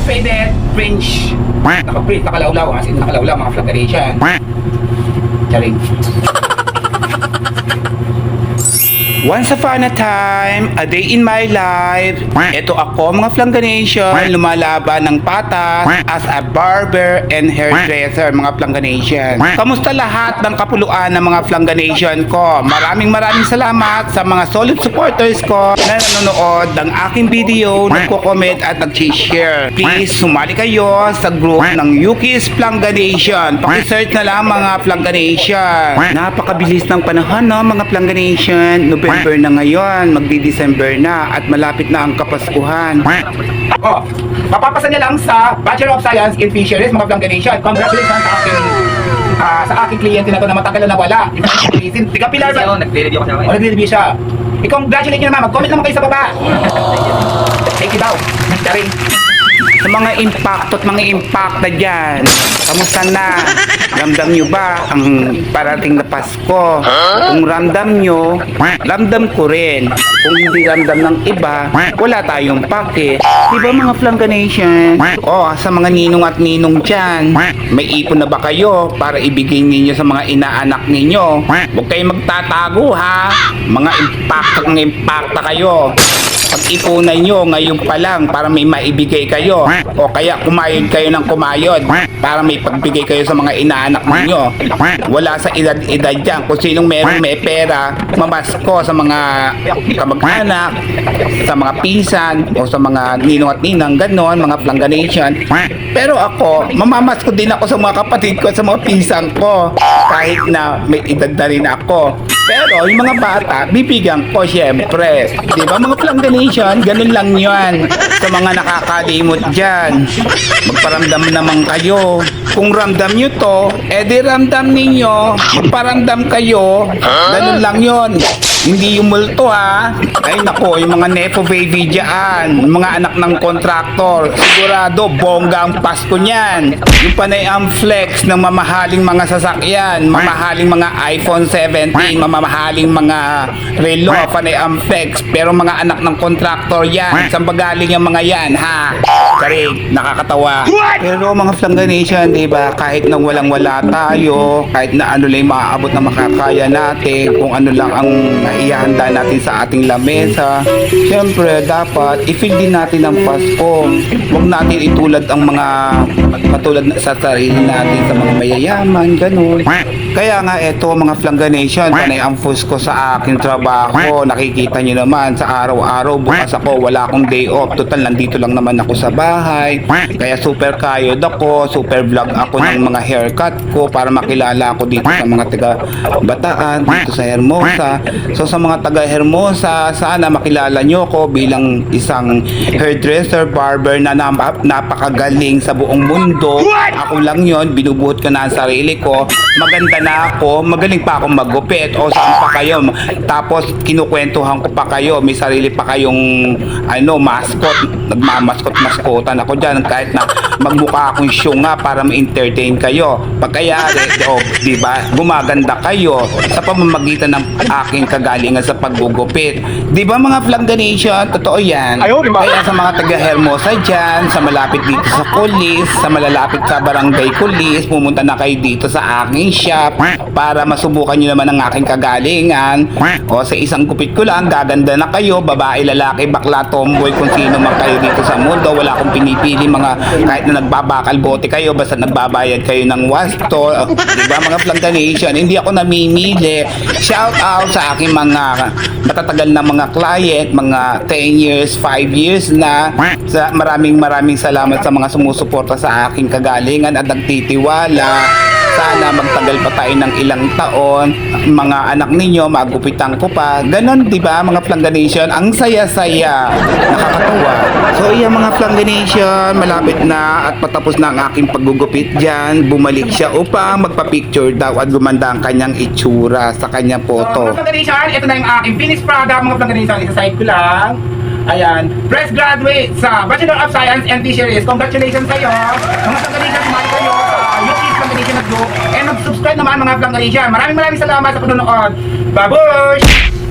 faded French. Naka-print, nakalawlaw. As in, nakalawlaw mga flagellation. Charing. Once upon a time, a day in my life, ito ako mga Flangganation, lumalaban ng patas as a barber and hairdresser mga Flangganation. Kamusta lahat ng kapuluan ng mga Flangganation ko? Maraming salamat sa mga solid supporters ko na nanonood ng aking video, nagko-comment at nag-share. Please, sumali kayo sa group ng Yuki's Flangganation. Paki-search na lang mga Flangganation. Napakabilis ng panahon no mga Flangganation. November na ngayon, magdi-December na at malapit na ang Kapaskuhan. Oh, mapapasan niya lang sa Bachelor of Science in Fisheries mga Flangganation. Congratulations sa aking kliyente na to na matagal na nawala. Tiga Pilar ba? Nagre-review ko siya. Nagre-review siya. I-congratulate niyo naman. Mag-comment naman kayo sa baba. Thank you daw. Charing. Sa mga impact at mga impact na dyan, kamusta na? Ramdam nyo ba ang parating na Pasko? Kung ramdam nyo, ramdam ko rin. Kung hindi ramdam ng iba, wala tayong pake. Diba mga Flangganation? O, sa mga ninong at ninong dyan, may ipon na ba kayo para ibigay ninyo sa mga inaanak ninyo? Huwag kayong magtatago ha. Mga impact na kayo. Pag-ipunan nyo ngayon pa lang para may maibigay kayo o kaya kumayod kayo ng kumayod para may pagbigay kayo sa mga inaanak ninyo. Wala sa edad-edad dyan kung sinong may pera mamasko sa mga kamag-anak, sa mga pinsan o sa mga ninong at ninang ganon, mga Flangganation. Pero ako, mamamasko din ako sa mga kapatid ko, sa mga pinsan ko kahit na may edad na rin ako. Pero yung mga bata, bibigyan ko syempre. Di ba mga Flangganation, ganun lang yun. Sa mga nakakalimot dyan, magparamdam naman kayo. Kung ramdam nyo to, edi ramdam ninyo, magparamdam kayo. Ganun lang yun. Hindi yung multo ha. Ay nako, yung mga nepo baby dyan, yung mga anak ng kontraktor, sigurado bongga ang Pasko niyan. Yung panay ang flex ng mamahaling mga sasakyan, mamahaling mga iPhone 17, mamahaling mga relo, panay ang flex. Pero mga anak ng kontraktor yan, saan ba galing yung mga yan ha? Karig, nakakatawa. Pero mga Flangganation, diba, kahit nang walang-wala tayo, kahit na ano lang maaabot na makakaya natin, kung ano lang ang ihanda natin sa ating lamesa, syempre dapat i-feel din natin ang Pasko. Huwag natin itulad ang mga katulad sa sarili natin sa mga mayayaman, ganun. Kaya nga eto mga Flangganation, panay ang Pasko sa aking trabaho. Nakikita nyo naman sa araw-araw, bukas ako, wala akong day off. Total, nandito lang naman ako sa bahay. Kaya super kayod ako, super vlog ako ng mga haircut ko para makilala ako dito sa mga taga Bataan, dito sa Hermosa. So sa mga taga Hermosa, sana makilala nyo ko bilang isang hairdresser, barber na napakagaling sa buong mundo. Ako lang yon, binubuhat ko na ang sarili ko. Maganda na ako, magaling pa akong maggupit. O saan pa kayo? Tapos kinukwentuhan ko pa kayo, may sarili pa kayong mascot. Nagmamaskot-maskotan ako dyan kahit na magmukha akong syunga para ma-entertain kayo. Pagkayari, diba, gumaganda kayo sa pamamagitan ng aking kagalingan sa paggugupit. Diba mga Flangganation, totoo yan. Kaya sa mga taga Hermosa dyan, sa malapit dito sa Kulis, sa malalapit sa Barangay Kulis, pumunta na kayo dito sa aking shop para masubukan nyo naman ang aking kagalingan. O sa isang gupit ko lang, gaganda na kayo, babae, lalaki, bakla, tomboy, kung sino man kayo dito sa mundo. Wala akong pinipili mga kahit na nagbabakal bote kayo, basta nagbabayad kayo ng wasto. Diba mga Flangganation, hindi ako namimili. Shout out sa aking mga matatagal na mga client, mga 10 years, 5 years na. Maraming salamat sa mga sumusuporta sa aking kagalingan at nagtitiwala. Sana magtagal pa tayo ng ilang taon. Mga anak ninyo, magupitan ko pa. Ganon, di ba mga Flangganation? Ang saya-saya. Nakakatawa. So, yung mga Flangganation, malapit na at patapos na ang aking paggugupit dyan. Bumalik siya upang magpa-picture daw at gumanda ang kanyang itsura sa kanyang photo. Mga Flangganation, ito na yung aking finished product. Mga Flangganation, isa-side ko lang. Ayan, fresh graduate sa Bachelor of Science and Fisheries. Congratulations sa'yo. Mga Flangganation, sumali kayo sa Yuki's Flangganation at Group. And mag-subscribe naman mga Flangganation. Maraming salamat sa panonood. Babush!